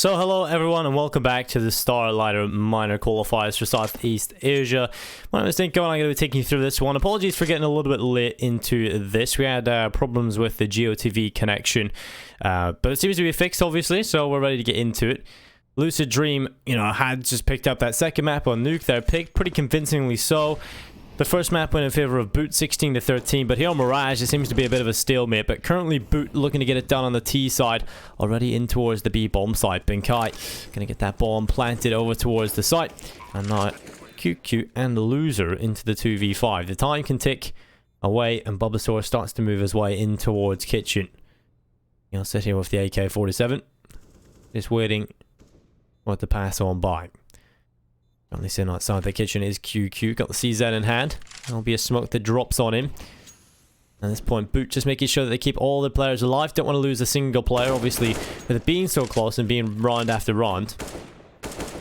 So hello everyone and welcome back to the StarLadder minor qualifiers for Southeast Asia. My name is Dinko and I'm going to be taking you through this one. Apologies for getting a little bit late into this. We had problems with the GeoTV connection, but it seems to be fixed obviously, so we're ready to get into it. Lucid Dream, had just picked up that second map on Nuke. They're picked pretty convincingly so. The first map went in favor of Boot 16 to 13, but here on Mirage it seems to be a bit of a stalemate. But currently Boot looking to get it done on the T side, already in towards the B bomb side. Binkai gonna get that bomb planted over towards the site, and now QQ and Loser into the 2v5. The time can tick away, and Bulbasaur starts to move his way in towards Kitchen. Sit here with the AK-47, just waiting for it to pass on by. Currently sitting outside the Kitchen is QQ. Got the CZ in hand. There'll be a smoke that drops on him. At this point, Boot just making sure that they keep all the players alive. Don't want to lose a single player, obviously, with it being so close and being round after round.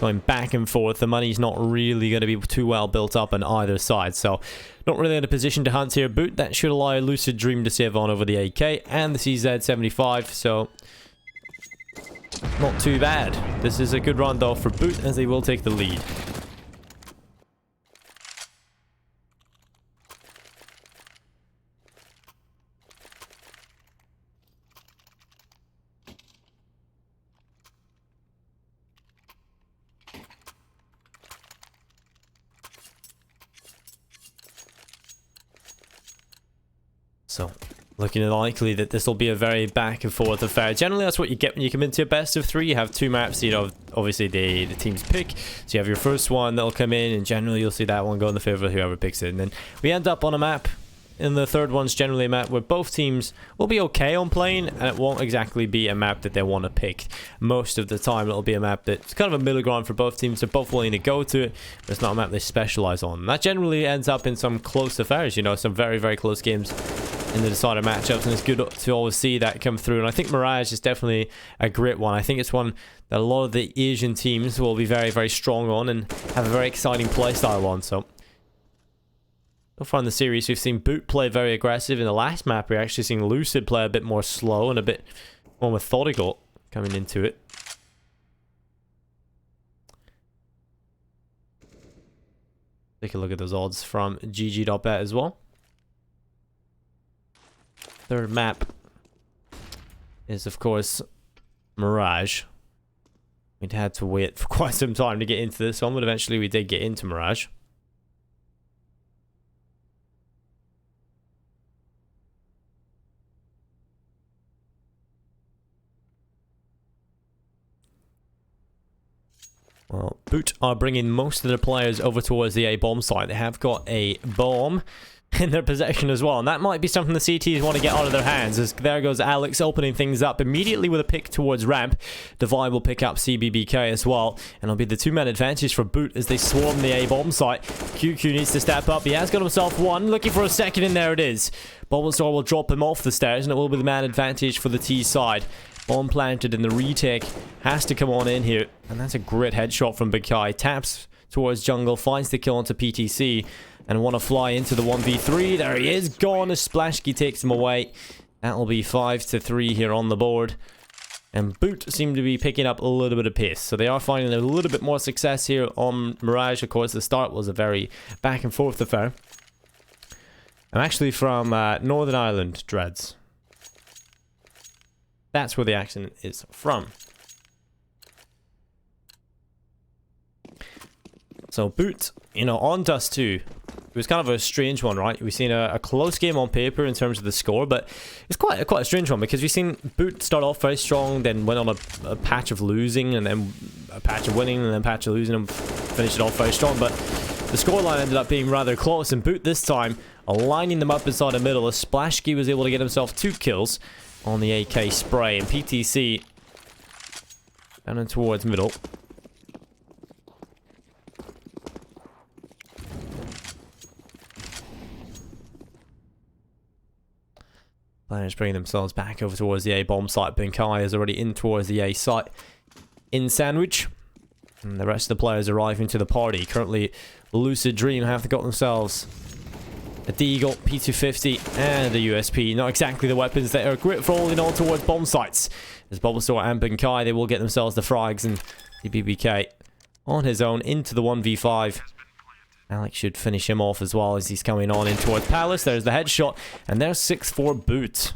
Going back and forth, the money's not really going to be too well built up on either side. So, not really in a position to hunt here. Boot, that should allow Lucid Dream to save on over the AK and the CZ-75. So, not too bad. This is a good run though for Boot, as they will take the lead. So, looking likely that this will be a very back and forth affair. Generally, that's what you get when you come into a best of three. You have two maps, obviously the teams pick. So you have your first one that'll come in, and generally you'll see that one go in the favor of whoever picks it. And then we end up on a map, and the third one's generally a map where both teams will be okay on playing, and it won't exactly be a map that they want to pick. Most of the time, it'll be a map that's kind of a middle ground for both teams. They're both willing to go to it, but it's not a map they specialize on. And that generally ends up in some close affairs, some very, very close games in the decider matchups, and it's good to always see that come through. And I think Mirage is definitely a great one. I think it's one that a lot of the Asian teams will be very, very strong on and have a very exciting playstyle on. So far in the series, we've seen Boot play very aggressive. In the last map, we're actually seeing Lucid play a bit more slow and a bit more methodical coming into it. Take a look at those odds from GG.bet as well. Third map is, of course, Mirage. We'd had to wait for quite some time to get into this one, but eventually we did get into Mirage. Well, Boot are bringing most of their players over towards the A bomb site. They have got a bomb in their possession as well, and that might be something the CTs want to get out of their hands, as there goes Alex opening things up immediately with a pick towards ramp. Divide will pick up CBBK as well, and it'll be the two-man advantage for Boot as they swarm the A bomb site. QQ needs to step up. He has got himself one, looking for a second, and there it is. Bulbasaur will drop him off the stairs, and it will be the man advantage for the T side. Bomb planted, and the retake has to come on in here, and that's a great headshot from Binkai. Taps towards jungle, finds the kill onto PTC, and want to fly into the 1v3. There he is, gone as Splashky takes him away. That'll be 5-3 here on the board. And Boot seem to be picking up a little bit of pace, so they are finding a little bit more success here on Mirage. Of course, the start was a very back and forth affair. I'm actually from Northern Ireland, Dreads. That's where the accent is from. So Boot, on Dust 2, it was kind of a strange one, right? We've seen a close game on paper in terms of the score, but it's quite a strange one, because we've seen Boot start off very strong, then went on a patch of losing, and then a patch of winning, and then a patch of losing, and finished it off very strong. But the scoreline ended up being rather close, and Boot this time aligning them up inside the middle, as Splashky was able to get himself 2 kills on the AK spray, and PTC down and towards middle. Players bringing themselves back over towards the A bomb site. Binkai is already in towards the A site in Sandwich, and the rest of the players arriving to the party. Currently, Lucid Dream have got themselves a Deagle, P250, and a USP. Not exactly the weapons that are great for holding on towards bomb sites. There's Bulbasaur and Benkai. They will get themselves the frags, and the BBK on his own into the 1v5. Alex should finish him off as well as he's coming on in towards Palace. There's the headshot, and there's 6-4 Boot.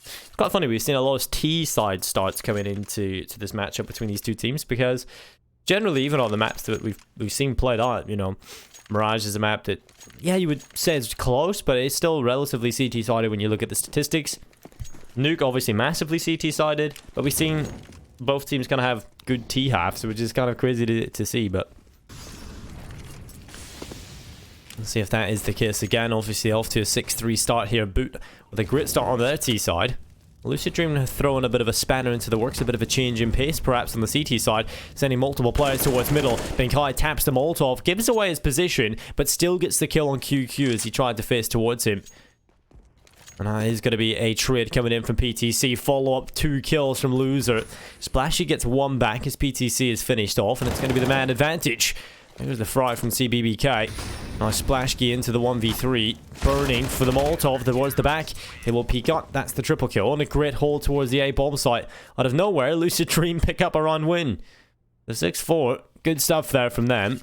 It's quite funny, we've seen a lot of T-side starts coming into this matchup between these two teams, because generally, even on the maps that we've seen played out, you know, Mirage is a map that, yeah, you would say it's close, but it's still relatively CT-sided when you look at the statistics. Nuke, obviously massively CT-sided, but we've seen both teams kind of have good T-halves, which is kind of crazy to see, but let's see if that is the case again. Obviously off to a 6-3 start here. Boot with a great start on their T-side. Lucid Dream throwing a bit of a spanner into the works, a bit of a change in pace perhaps on the CT side, sending multiple players towards middle. Benkai taps the Molotov, gives away his position, but still gets the kill on QQ as he tried to face towards him. And that is going to be a trade coming in from PTC. Follow up 2 kills from Loser. Splashy gets 1 back as PTC is finished off, and it's going to be the man advantage. There's the fry from CBBK. Nice Splashkey into the 1v3. Burning for the Molotov towards the back. They will peek up. That's the triple kill. And a great hold towards the A bomb site. Out of nowhere, Lucid Dream pick up a run win. The 6-4. Good stuff there from them.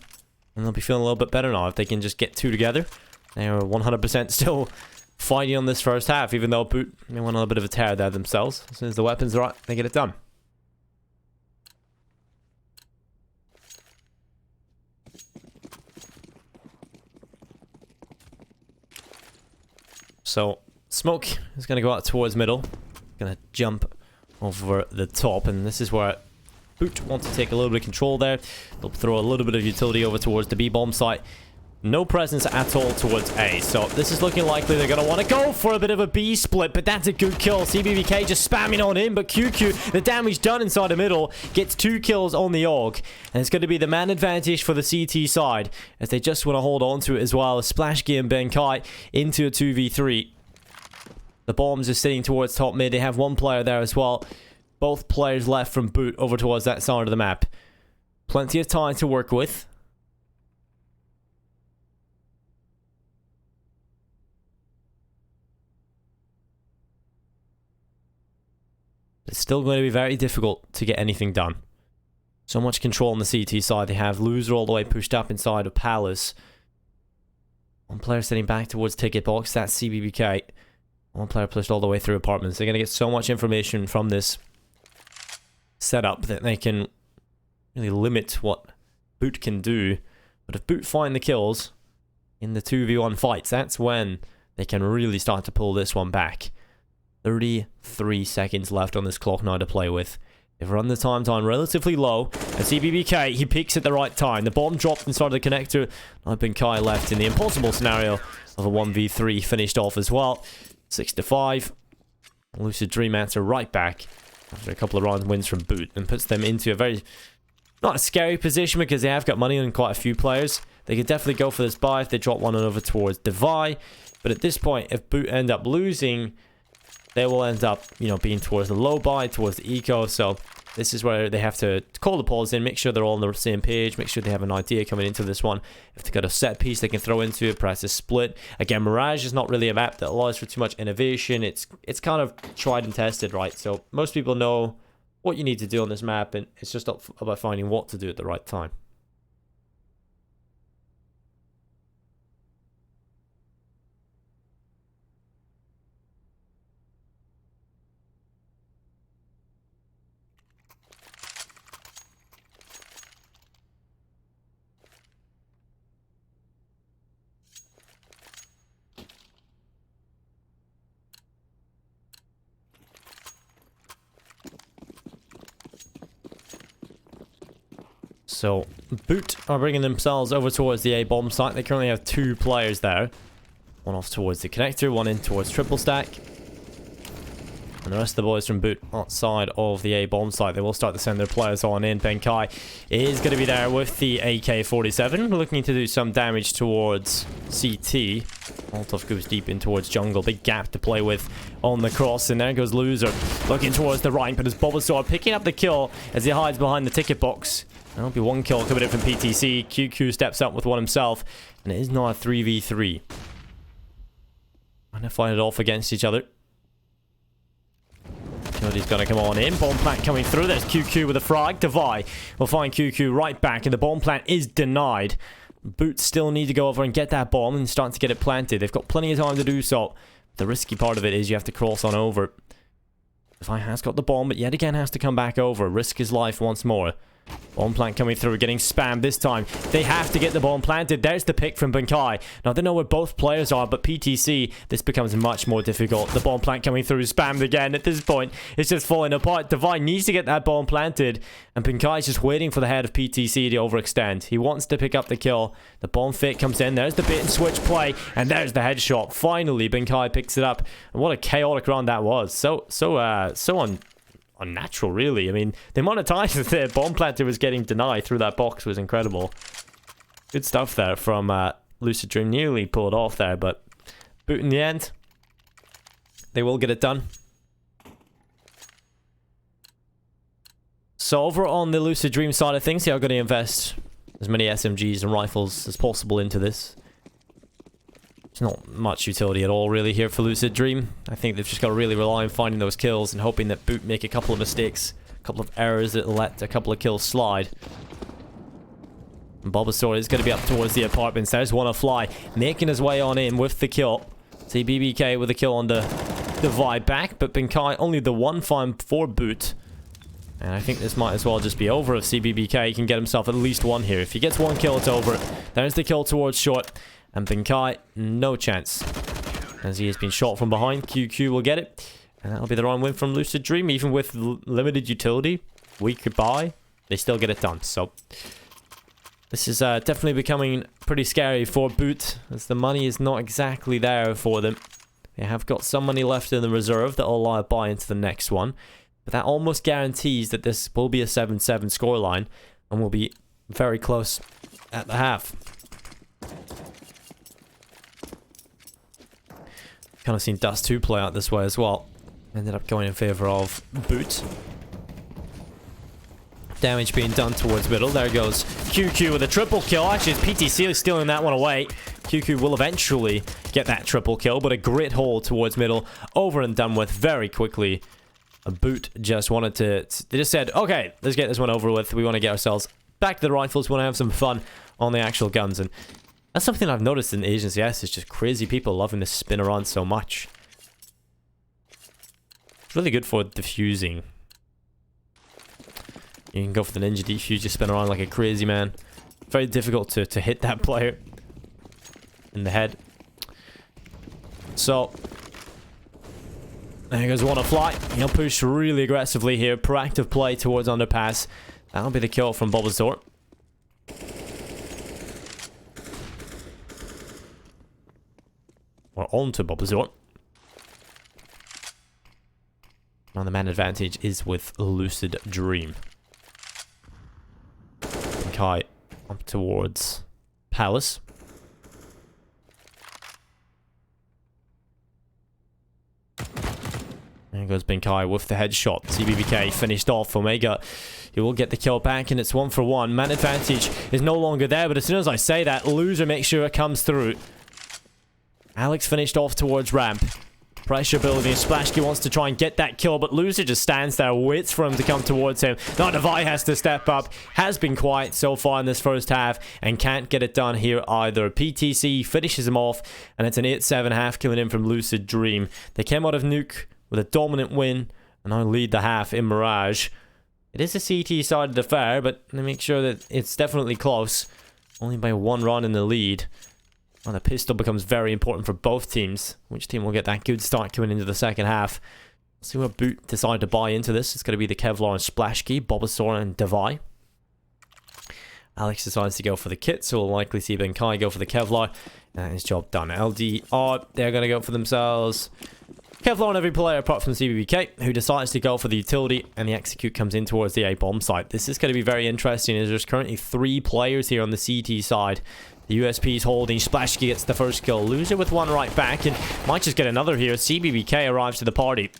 And they'll be feeling a little bit better now if they can just get 2 together. They are 100% still fighting on this first half, even though Boot, they went on a bit of a tear there themselves. As soon as the weapons are out, they get it done. So, Smoke is going to go out towards middle. Going to jump over the top. And this is where Boot wants to take a little bit of control there. They'll throw a little bit of utility over towards the B bomb site. No presence at all towards A. So, this is looking likely they're going to want to go for a bit of a B split. But that's a good kill. CBBK just spamming on in. But QQ, the damage done inside the middle, gets 2 kills on the AUG. And it's going to be the man advantage for the CT side, as they just want to hold on to it as well. Splashkey and Benkai into a 2v3. The bombs are sitting towards top mid. They have 1 player there as well. Both players left from Boot over towards that side of the map. Plenty of time to work with. It's still going to be very difficult to get anything done. So much control on the CT side. They have Loser all the way pushed up inside of Palace. 1 player sitting back towards ticket box. That's CBBK. 1 player pushed all the way through apartments. They're going to get so much information from this setup that they can really limit what Boot can do. But if Boot find the kills in the 2v1 fights, that's when they can really start to pull this one back. 33 seconds left on this clock now to play with. They've run the time down relatively low. And CBBK, he peaks at the right time. The bomb dropped inside the connector. Now Benkai left in the impossible scenario of a 1v3 finished off as well. 6-5. Lucid Dream answer right back after a couple of round wins from Boot, and puts them into a very, not a scary position, because they have got money on quite a few players. They could definitely go for this buy if they drop one over towards Devi. But at this point, if Boot end up losing, they will end up, you know, being towards the low buy, towards the eco. So this is where they have to call the pause in, make sure they're all on the same page, make sure they have an idea coming into this one. If they've got a set piece they can throw into it, perhaps a split. Again, Mirage is not really a map that allows for too much innovation. It's kind of tried and tested, right? So most people know what you need to do on this map, and it's just about finding what to do at the right time. So, Boot are bringing themselves over towards the A bomb site. They currently have 2 players there. 1 off towards the connector, 1 in towards triple stack. And the rest of the boys from Boot outside of the A bomb site. They will start to send their players on in. Benkai is going to be there with the AK-47, looking to do some damage towards CT. Molotov goes deep in towards jungle. Big gap to play with on the cross. And there goes Loser, looking towards the right. But as Bulbasaur picking up the kill as he hides behind the ticket box. That'll be one kill coming in from PTC. QQ steps up with one himself, and it is not a 3v3. Trying to fight it off against each other. Utility's gonna come on in. Bomb plant coming through. There's QQ with a frag. Devi will find QQ right back, and the bomb plant is denied. Boots still need to go over and get that bomb and start to get it planted. They've got plenty of time to do so. The risky part of it is you have to cross on over. Devi has got the bomb, but yet again has to come back over. Risk his life once more. Bomb plant coming through, getting spammed this time. They have to get the bomb planted. There's the pick from Bunkai. Now, I don't know where both players are, but PTC, this becomes much more difficult. The bomb plant coming through, spammed again. At this point, it's just falling apart. Devi needs to get that bomb planted, and Bunkai is just waiting for the head of PTC to overextend. He wants to pick up the kill. The bomb fit comes in. There's the bait and switch play, and there's the headshot. Finally, Bunkai picks it up, and what a chaotic run that was. So unnatural, really. I mean, the amount of times that the bomb planter was getting denied through that box was incredible. Good stuff there from Lucid Dream. Nearly pulled off there, but boot in the end. They will get it done. So over on the Lucid Dream side of things, they are going to invest as many SMGs and rifles as possible into this. There's not much utility at all really here for Lucid Dream. I think they've just got to really rely on finding those kills and hoping that Boot make a couple of mistakes, a couple of errors that let a couple of kills slide. And Bulbasaur is going to be up towards the apartments. There's one fly, making his way on in with the kill. See BBK with a kill on the Devi back, but Bunkai only the one find for Boot. And I think this might as well just be over if CBBK can get himself at least one here. If he gets one kill, it's over. There's the kill towards short. And Bunkai, no chance. As he has been shot from behind, QQ will get it. And that'll be the round win from Lucid Dream. Even with limited utility, weak goodbye, they still get it done. So, this is definitely becoming pretty scary for Boot, as the money is not exactly there for them. They have got some money left in the reserve that will allow a buy into the next one. But that almost guarantees that this will be a 7-7 scoreline, and will be very close at the half. Kind of seen Dust 2 play out this way as well. Ended up going in favor of Boot. Damage being done towards middle. There goes QQ with a triple kill. Actually, PTC is stealing that one away. QQ will eventually get that triple kill, but a great hole towards middle. Over and done with very quickly. A Boot just wanted to... They just said, okay, let's get this one over with. We want to get ourselves back to the rifles. We want to have some fun on the actual guns. And that's something I've noticed in Asian CS. It's just crazy people loving to spin around so much. It's really good for diffusing. You can go for the ninja defuse, just spin around like a crazy man. Very difficult to hit that player in the head. So, there goes one fly. He'll push really aggressively here. Proactive play towards underpass. That'll be the kill from Bulbasaur. Or onto Bulbasaur. Now the man advantage is with Lucid Dream. Bunkai up towards Palace. There goes Bunkai with the headshot. CBBK finished off. Omega, he will get the kill back, and it's 1 for 1. Man advantage is no longer there, but as soon as I say that, Loser makes sure it comes through. Alex finished off towards ramp. Pressure building. Splashkey wants to try and get that kill, but Loser just stands there, waits for him to come towards him. Now Devi has to step up. Has been quiet so far in this first half, and can't get it done here either. PTC finishes him off, and it's an 8-7 half coming in from Lucid Dream. They came out of Nuke with a dominant win, and now lead the half in Mirage. It is a CT side of the fair, but they make sure that it's definitely close. Only by 1 run in the lead. Well, the pistol becomes very important for both teams. Which team will get that good start coming into the second half? Let's see what Boot decide to buy into this. It's going to be the Kevlar and Splashkey, Bulbasaur and Devi. Alex decides to go for the kit, so we'll likely see Bunkai go for the Kevlar. And his job done. LDR, they're going to go for themselves. Kevlar on every player apart from CBBK, who decides to go for the utility, and the execute comes in towards the A-bomb site. This is going to be very interesting, as there's currently 3 players here on the CT side. The USP is holding. Splashkey gets the first kill. Loser with one right back, and might just get another here. CBBK arrives to the party.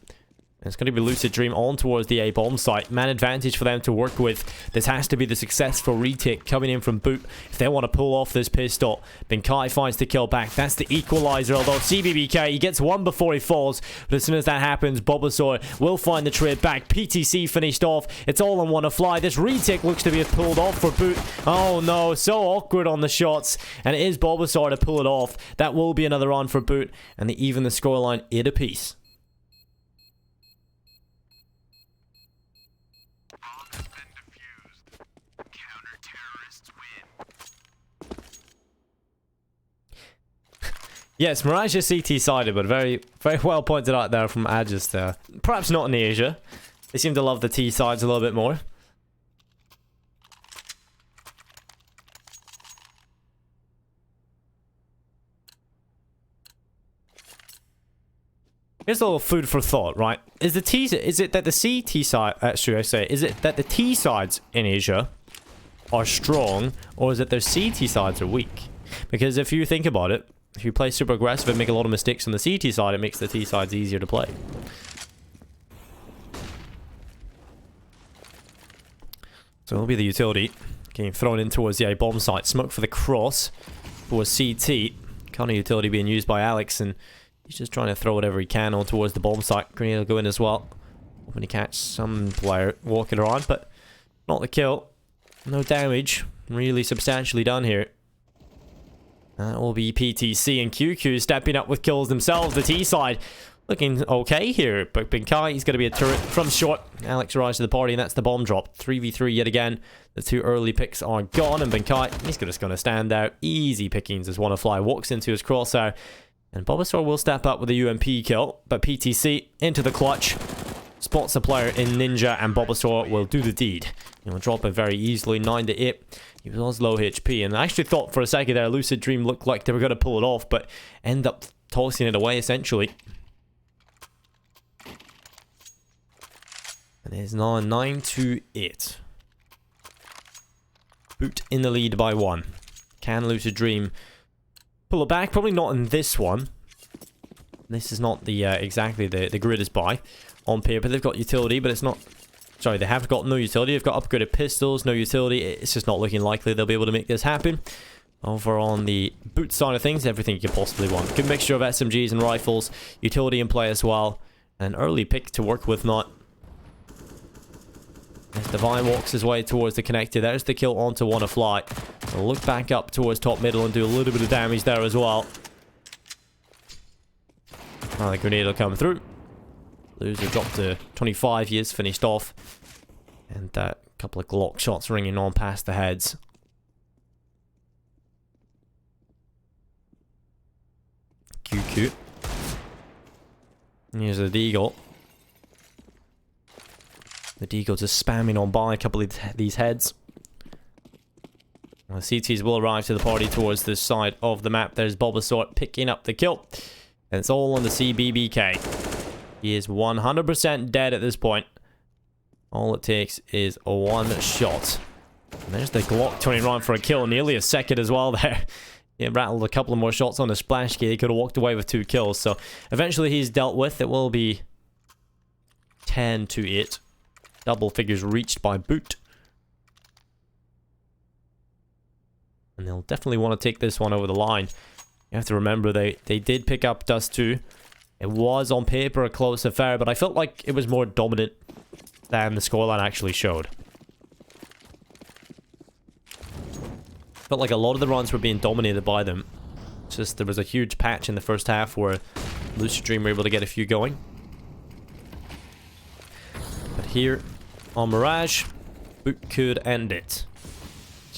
It's going to be Lucid Dream on towards the A-bomb site. Man advantage for them to work with. This has to be the successful retake coming in from Boot if they want to pull off this pistol. Benkai finds the kill back. That's the equalizer, although CBBK, he gets one before he falls. But as soon as that happens, Bulbasaur will find the trade back. PTC finished off. It's all on one fly. This retake looks to be pulled off for Boot. Oh no, so awkward on the shots. And it is Bulbasaur to pull it off. That will be another run for Boot. And they even the scoreline 8 apiece. Yes, Mirage is CT-sided, but very well pointed out there from Aegis there. Perhaps not in Asia. They seem to love the T-sides a little bit more. Here's a little food for thought, right? Is it that the CT side, is it that the T sides in Asia are strong, or is it their CT sides are weak? Because if you think about it, if you play super aggressive and make a lot of mistakes on the CT side, it makes the T sides easier to play. So it'll be the utility getting thrown in towards the A-bomb site. Smoke for the cross towards CT. Kind of utility being used by Alex, and he's just trying to throw whatever he can on towards the bomb site. Grenade will go in as well. Hoping to catch some player walking around, but not the kill. No damage. Really substantially done here. That will be PTC and QQ stepping up with kills themselves. The T side looking okay here, but Benkai, he's going to be a turret from short. Alex arrives to the party, and that's the bomb drop. 3v3 yet again. The two early picks are gone, and Benkai, he's just going to stand out. Easy pickings as Wannafly walks into his crosshair. And Bulbasaur will step up with a UMP kill, but PTC into the clutch. Spots a player in Ninja, and Bulbasaur will do the deed. He'll drop it very easily, 9 to 8. He was low HP, and I actually thought for a second there Lucid Dream looked like they were going to pull it off, but end up tossing it away essentially. And it is now 9 to 8. Boot in the lead by 1. Can Lucid Dream pull it back? Probably not in this one. This is not the exactly the grid is by. On paper, they've got utility, but it's not... Sorry, they have got no utility. They've got upgraded pistols, no utility. It's just not looking likely they'll be able to make this happen. Over on the boot side of things, everything you could possibly want. Good mixture of SMGs and rifles. Utility in play as well. An early pick to work with, not... As Divine walks his way towards the connector, there's the kill onto Wannafly. We'll look back up towards top middle and do a little bit of damage there as well. Now the grenade will come through. Loser dropped to 25 years, finished off. And a couple of Glock shots ringing on past the heads. QQ. And here's the Deagle. The Deagle just spamming on by a couple of these heads. Well, the CTs will arrive to the party towards this side of the map. There's Bulbasaur picking up the kill. And it's all on the CBBK. He is 100% dead at this point. All it takes is a one shot. And there's the Glock turning around for a kill. Nearly a second as well there. He rattled a couple of more shots on the splash key. He could have walked away with 2 kills. So eventually he's dealt with. It will be 10 to 8. Double figures reached by Boot. And they'll definitely want to take this one over the line. You have to remember they did pick up Dust 2. It was on paper a close affair, but I felt like it was more dominant than the scoreline actually showed. Felt like a lot of the runs were being dominated by them. It's just there was a huge patch in the first half where Lucid Dream were able to get a few going. But here on Mirage, Boot could end it.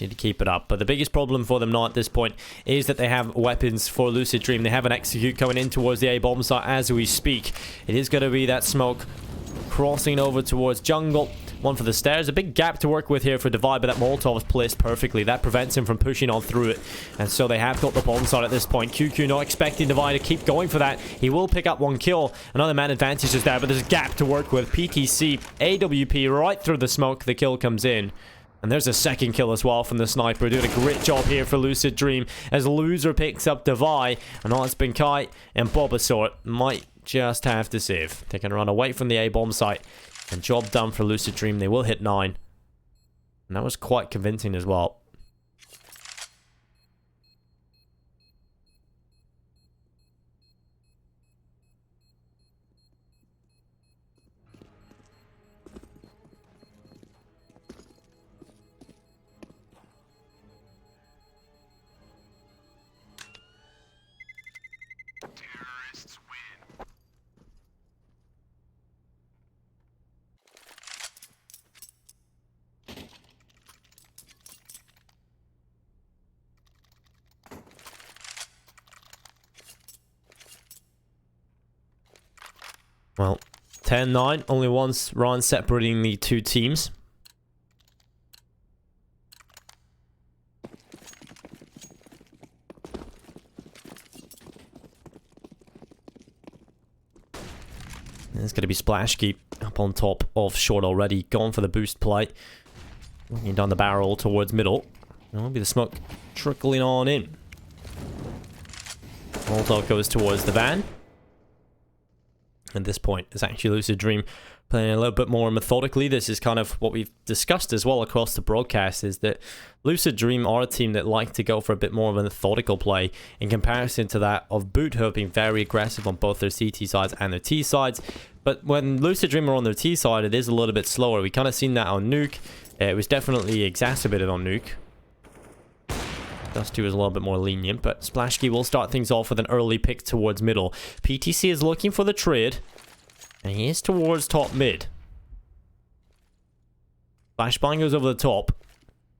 Need to keep it up, but the biggest problem for them now at this point is that they have weapons for Lucid Dream. They have an execute coming in towards the A-bomb site as we speak. It is going to be that smoke crossing over towards jungle. One for the stairs. A big gap to work with here for Divide, but that Molotov is placed perfectly. That prevents him from pushing on through it, and so they have got the bomb site at this point. QQ not expecting Divide to keep going for that. He will pick up 1 kill. Another man advantage is there, but there's a gap to work with. PTC, AWP right through the smoke. The kill comes in. And there's a second kill as well from the sniper. Doing a great job here for Lucid Dream as Loser picks up Divide. And now it's Benkai and Bulbasaur. Might just have to save. They can run away from the A-bomb site. And job done for Lucid Dream. They will hit 9. And that was quite convincing as well. Well, 10-9, only one run separating the two teams. There's going to be Splashkey up on top of short already. Gone for the boost play. Looking down the barrel towards middle. There'll be the smoke trickling on in. Molotov goes towards the van. At this point, it's actually Lucid Dream playing a little bit more methodically. This is kind of what we've discussed as well across the broadcast, is that Lucid Dream are a team that like to go for a bit more of a methodical play in comparison to that of Boot, who have been very aggressive on both their CT sides and their T sides. But when Lucid Dream are on their T side, it is a little bit slower. We kind of seen that on Nuke. It was definitely exacerbated on Nuke. Dust 2 is a little bit more lenient, but Splashkey will start things off with an early pick towards middle. PTC is looking for the trade, and he is towards top mid. Flashbang goes over the top.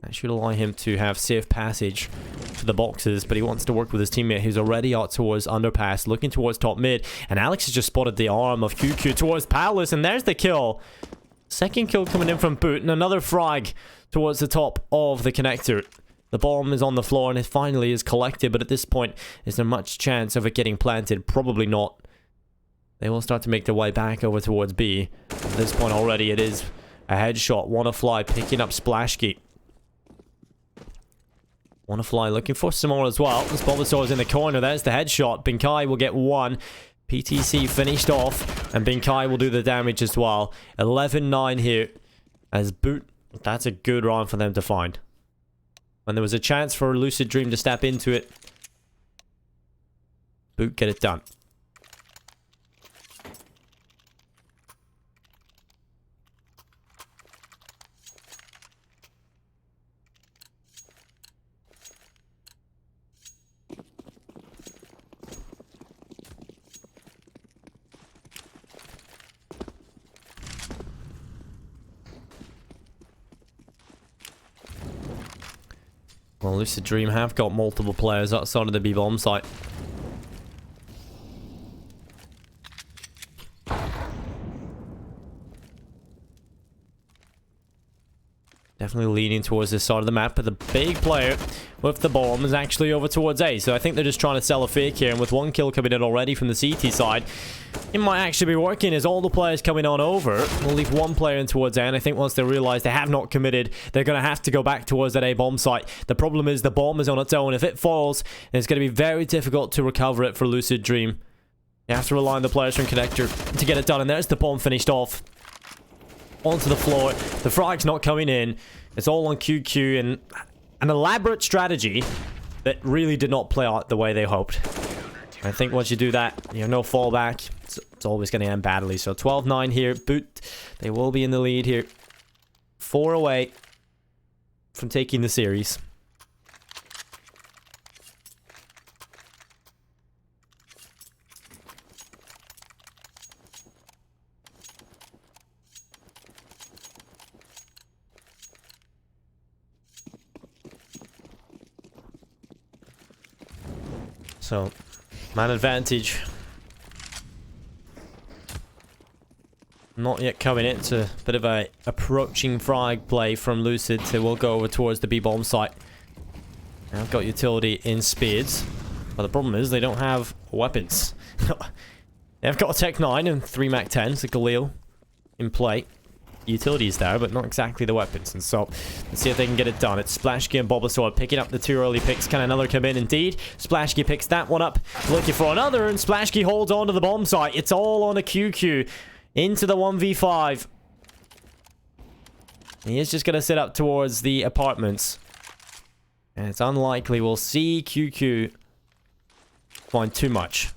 That should allow him to have safe passage to the boxes, but he wants to work with his teammate who's already out towards underpass, looking towards top mid, and Alex has just spotted the arm of QQ towards Palace, and there's the kill. Second kill coming in from Boot, and another frag towards the top of the connector. The bomb is on the floor and it finally is collected, but at this point, is there much chance of it getting planted? Probably not. They will start to make their way back over towards B. At this point already, it is a headshot. Wannafly picking up Splashkey. Wannafly looking for some more as well. This Bulbasaur is in the corner. There's the headshot. Binkai will get 1. PTC finished off, and Binkai will do the damage as well. 11-9 here as Boot. That's a good round for them to find. When there was a chance for Lucid Dream to step into it, Boot get it done. Well, Lucid Dream have got multiple players outside of the B-bomb site. Definitely leaning towards this side of the map, but the big player with the bomb is actually over towards A. So I think they're just trying to sell a fake here, and with 1 kill coming in already from the CT side, it might actually be working as all the players coming on over. We'll leave 1 player in towards A, and I think once they realize they have not committed, they're going to have to go back towards that A bomb site. The problem is the bomb is on its own. If it falls, it's going to be very difficult to recover it for Lucid Dream. You have to rely on the players from Connector to get it done, and there's the bomb finished off. Onto the floor. The frag's not coming in. It's all on QQ, and an elaborate strategy that really did not play out the way they hoped. I think once you do that, you have no fallback. It's always going to end badly. So 12-9 here. Boot, they will be in the lead here. 4 away from taking the series. So, man advantage. Not yet coming in. It's a bit of a approaching frag play from Lucid. So we'll go over towards the B-bomb site. Now I've got utility in spades. But the problem is they don't have weapons. They've got a Tech 9 and 3 Mac 10s, the Galil in play. utilities there, but not exactly the weapons. And so, let's see if they can get it done. It's Splashky and Bulbasaur picking up the 2 early picks. Can another come in? Indeed. Splashky picks that one up, looking for another, and Splashky holds on to the bomb site. It's all on a QQ. Into the 1v5. He is just going to sit up towards the apartments. And it's unlikely we'll see QQ find too much.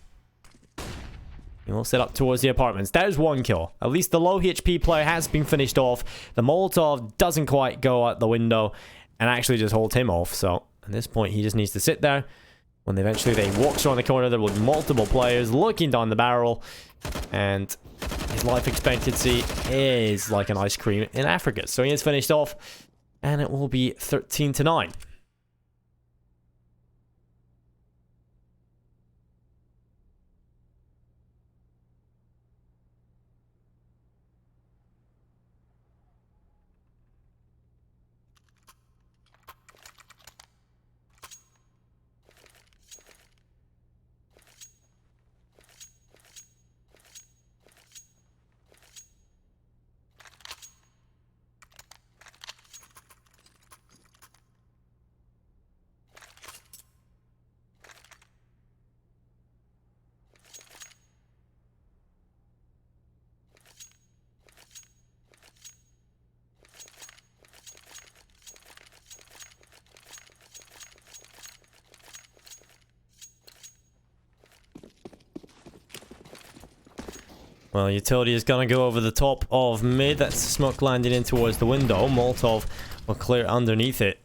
He will set up towards the apartments. There's 1 kill. At least the low HP player has been finished off. The Molotov doesn't quite go out the window and actually just holds him off. So at this point, he just needs to sit there. When eventually they walk around the corner, there will be multiple players looking down the barrel. And his life expectancy is like an ice cream in Africa. So he is finished off. And it will be 13-9. Well, utility is going to go over the top of mid. That's smoke landing in towards the window. Molotov will clear underneath it.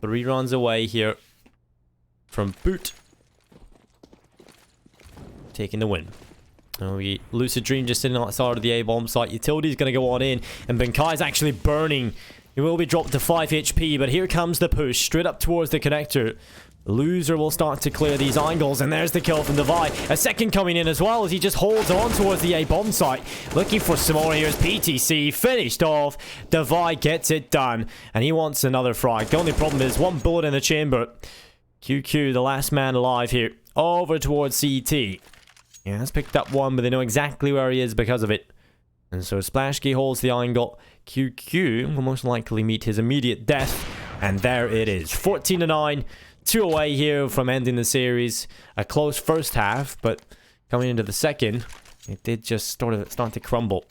3 runs away here from Boot. Taking the win. Lucid Dream just sitting outside of the A-bomb site. Utility is going to go on in. And Benkai is actually burning. He will be dropped to 5 HP. But here comes the push. Straight up towards the connector. Loser will start to clear these angles, and there's the kill from Devi. A second coming in as well as he just holds on towards the A-bomb site. Looking for some more. Here's PTC. Finished off. Devi gets it done, and he wants another frag. The only problem is 1 bullet in the chamber. QQ, the last man alive here. Over towards CT. Yeah, has picked up 1, but they know exactly where he is because of it. And so Splashky holds the angle. QQ will most likely meet his immediate death. And there it is. 14-9. 2 away here from ending the series. A close first half, but coming into the second, it did just start to crumble.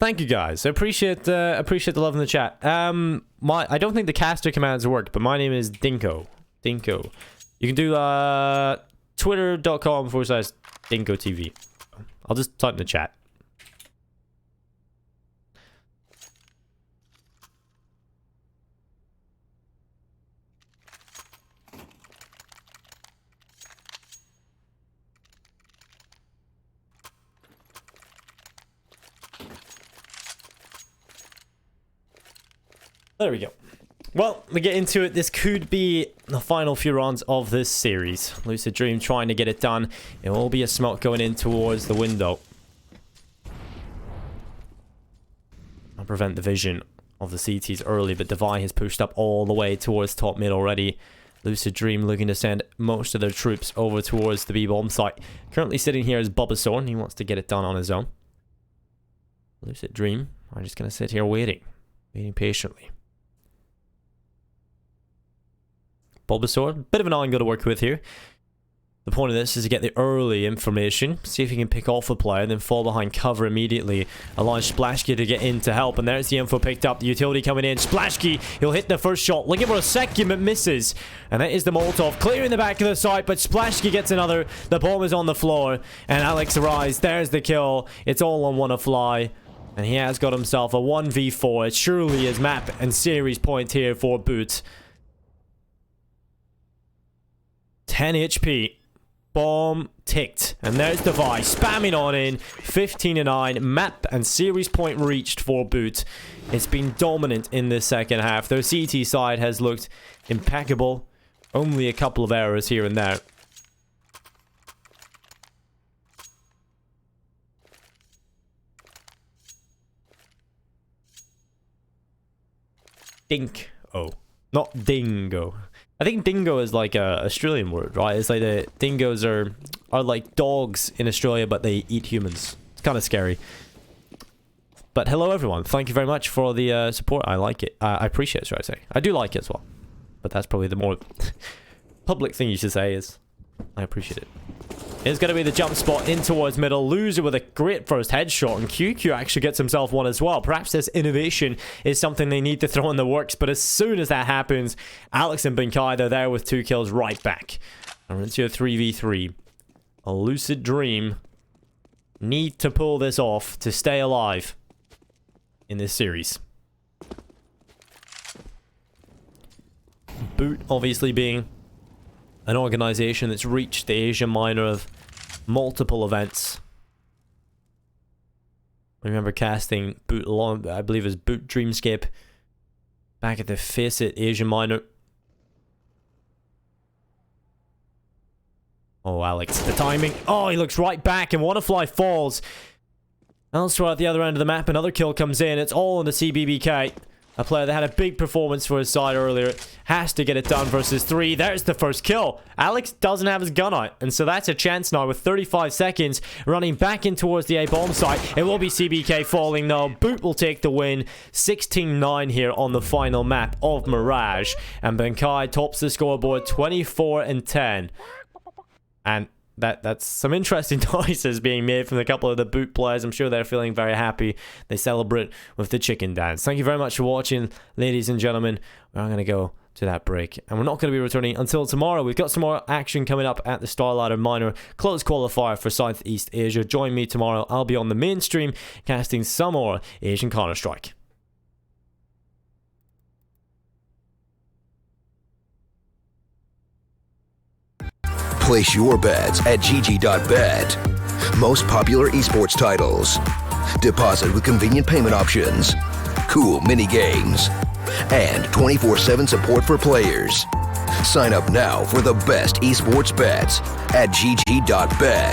Thank you guys. I appreciate the love in the chat. I don't think the caster commands work, but my name is Dinko. Dinko. You can do twitter.com/DinkoTV. I'll just type in the chat. There we go. Well, we get into it. This could be the final few rounds of this series. Lucid Dream trying to get it done. It will be a smoke going in towards the window. I'll prevent the vision of the CTs early, but Devi has pushed up all the way towards top mid already. Lucid Dream looking to send most of their troops over towards the B-bomb site. Currently sitting here is Bulbasaur, and he wants to get it done on his own. Lucid Dream are just going to sit here waiting patiently. Bulbasaur, bit of an angle to work with here. The point of this is to get the early information, see if you can pick off a player, then fall behind cover immediately. Allowing Splashky to get in to help, and there's the info picked up. The utility coming in. Splashky, he'll hit the first shot, looking for a second, but misses. And that is the Molotov, clearing the back of the site, but Splashky gets another. The bomb is on the floor, and Alex Arise, there's the kill. It's all on one fly. And he has got himself a 1v4. It surely is map and series point here for Boot. 10 HP. Bomb ticked. And there's Devi spamming on in. 15-9. Map and series point reached for Boot. It's been dominant in this second half. Their CT side has looked impeccable. Only a couple of errors here and there. Dinko, not dingo. I think dingo is like a Australian word, right? It's like the dingoes are like dogs in Australia, but they eat humans. It's kind of scary. But hello everyone, thank you very much for the support. I like it. I appreciate it, should I say. I do like it as well. But that's probably the more public thing you should say is I appreciate it. It's going to be the jump spot in towards middle. Loser with a great first headshot, and QQ actually gets himself one as well. Perhaps this innovation is something they need to throw in the works, but as soon as that happens, Alex and Benkai, they're there with 2 kills right back. And we're into a 3v3. A Lucid Dream need to pull this off to stay alive in this series. Boot obviously being an organization that's reached the Asia Minor of multiple events. I remember casting Boot along, I believe it was Boot Dreamscape, back at the Face It Asia Minor. Oh, Alex, the timing. Oh, he looks right back, and Wanafly falls. Elsewhere at the other end of the map, another kill comes in. It's all on the CBBK. A player that had a big performance for his side earlier has to get it done versus 3. There's the first kill. Alex doesn't have his gun out, and so that's a chance now with 35 seconds running back in towards the A-bomb site. It will be CBK falling though. Boot will take the win. 16-9 here on the final map of Mirage, and Benkai tops the scoreboard 24-10. And that's some interesting noises being made from a couple of the Boot players. I'm sure they're feeling very happy. They celebrate with the chicken dance. Thank you very much for watching, ladies and gentlemen. We're going to go to that break, and we're not going to be returning until tomorrow. We've got some more action coming up at the StarLadder Minor Close Qualifier for Southeast Asia. Join me tomorrow. I'll be on the main stream casting some more Asian Counter-Strike. Place your bets at gg.bet. Most popular esports titles. Deposit with convenient payment options. Cool mini games. And 24/7 support for players. Sign up now for the best esports bets at gg.bet.